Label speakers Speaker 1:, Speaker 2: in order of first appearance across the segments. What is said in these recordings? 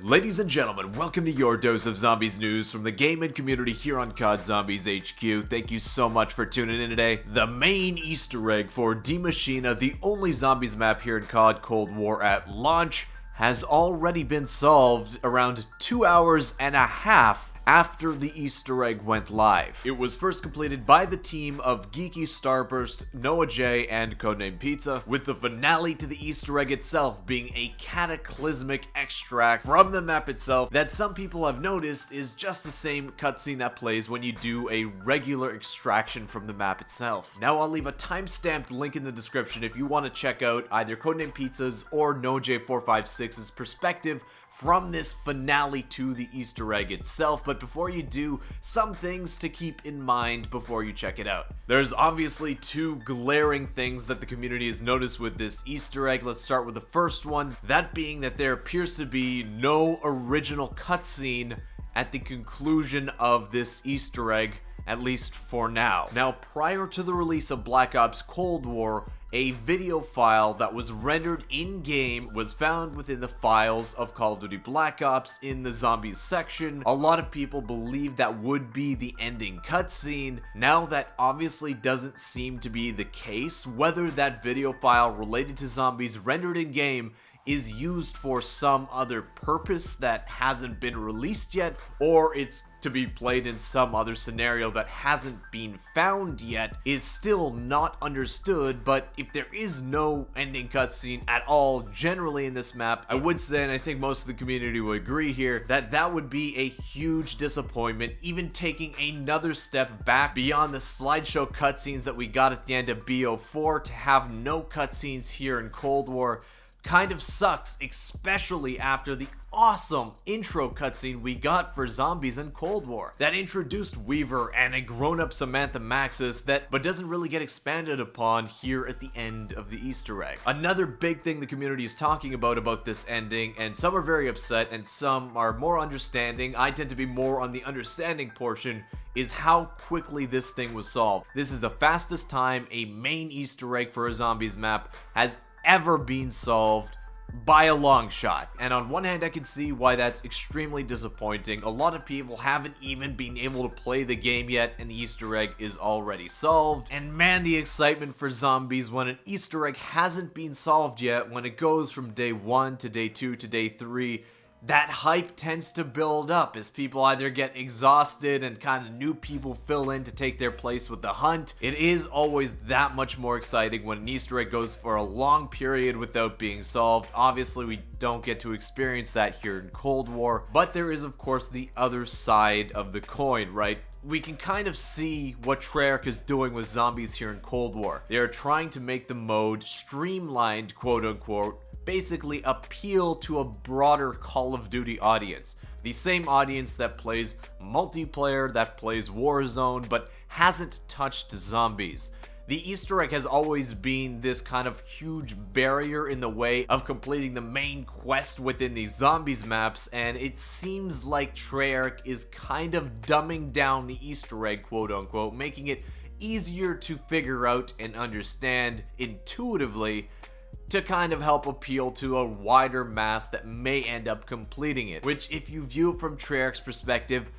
Speaker 1: Ladies and gentlemen, welcome to your dose of zombies news from the gaming community here on COD Zombies HQ. Thank you so much for tuning in today. The main Easter egg for Die Maschine, the only zombies map here in COD Cold War at launch, has already been solved around 2 hours and a half after the Easter egg went live. It was first completed by the team of StarrBurrst, Noah J, and CodeNamePizza, with the finale to the Easter egg itself being a cataclysmic extract from the map itself that some people have noticed is just the same cutscene that plays when you do a regular extraction from the map itself. Now I'll leave a timestamped link in the description if you want to check out either CodeNamePizza's or NoJ456's perspective from this finale to the Easter egg itself, but before you do, some things to keep in mind before you check it out. There's obviously two glaring things that the community has noticed with this Easter egg. Let's start with the first one, that being that there appears to be no original cutscene at the conclusion of this Easter egg, at least for now. Now, prior to the release of Black Ops Cold War, a video file that was rendered in-game was found within the files of Call of Duty Black Ops in the Zombies section. A lot of people believe that would be the ending cutscene. Now that obviously doesn't seem to be the case. Whether that video file related to zombies rendered in-game is used for some other purpose that hasn't been released yet, or it's to be played in some other scenario that hasn't been found yet, is still not understood. But if there is no ending cutscene at all generally in this map, I would say, and I think most of the community would agree here, that that would be a huge disappointment, even taking another step back beyond the slideshow cutscenes that we got at the end of BO4. To have no cutscenes here in Cold War kind of sucks, especially after the awesome intro cutscene we got for zombies in Cold War that introduced Weaver and a grown-up Samantha Maxis but doesn't really get expanded upon here at the end of the Easter egg. Another big thing the community is talking about this ending, and some are very upset and some are more understanding. I tend to be more on the understanding portion, is how quickly this thing was solved. This is the fastest time a main Easter egg for a zombies map has ever been solved by a long shot. And on one hand, I can see why that's extremely disappointing. A lot of people haven't even been able to play the game yet, and the Easter egg is already solved. And man, the excitement for zombies when an Easter egg hasn't been solved yet, when it goes from day 1 to day 2 to day 3, that hype tends to build up as people either get exhausted and kind of new people fill in to take their place with the hunt. It is always that much more exciting when an Easter egg goes for a long period without being solved. Obviously, we don't get to experience that here in Cold War, but there is of course the other side of the coin, right? We can kind of see what Treyarch is doing with zombies here in Cold War. They are trying to make the mode streamlined, quote unquote, basically appeal to a broader Call of Duty audience. The same audience that plays multiplayer, that plays Warzone, but hasn't touched zombies. The Easter egg has always been this kind of huge barrier in the way of completing the main quest within these zombies maps, and it seems like Treyarch is kind of dumbing down the Easter egg, quote unquote, making it easier to figure out and understand intuitively, to kind of help appeal to a wider mass that may end up completing it. Which, if you view it from Treyarch's perspective,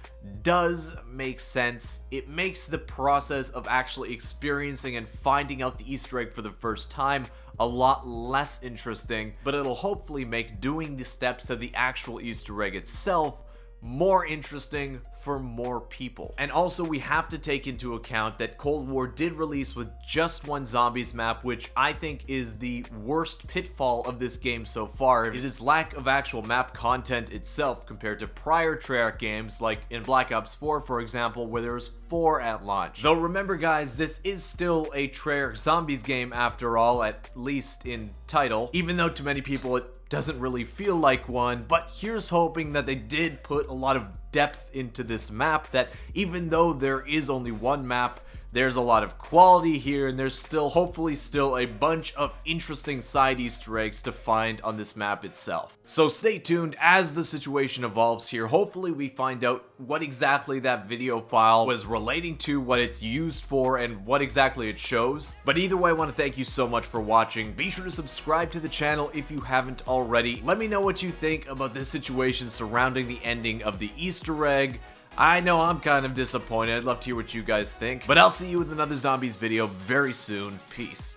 Speaker 1: does make sense. It makes the process of actually experiencing and finding out the Easter egg for the first time a lot less interesting, but it'll hopefully make doing the steps to the actual Easter egg itself more interesting for more people. And also, we have to take into account that Cold War did release with just one zombies map, which I think is the worst pitfall of this game so far, is its lack of actual map content itself compared to prior Treyarch games like in Black Ops 4, for example, where there was 4 at launch. Though remember guys, this is still a Treyarch Zombies game after all, at least in title, even though to many people it doesn't really feel like one. But here's hoping that they did put a lot of depth into this map, that even though there is only one map, there's a lot of quality here, and there's still, hopefully still, a bunch of interesting side Easter eggs to find on this map itself. So stay tuned as the situation evolves here. Hopefully we find out what exactly that video file was relating to, what it's used for, and what exactly it shows. But either way, I want to thank you so much for watching. Be sure to subscribe to the channel if you haven't already. Let me know what you think about this situation surrounding the ending of the Easter egg. I know I'm kind of disappointed. I'd love to hear what you guys think. But I'll see you with another Zombies video very soon. Peace.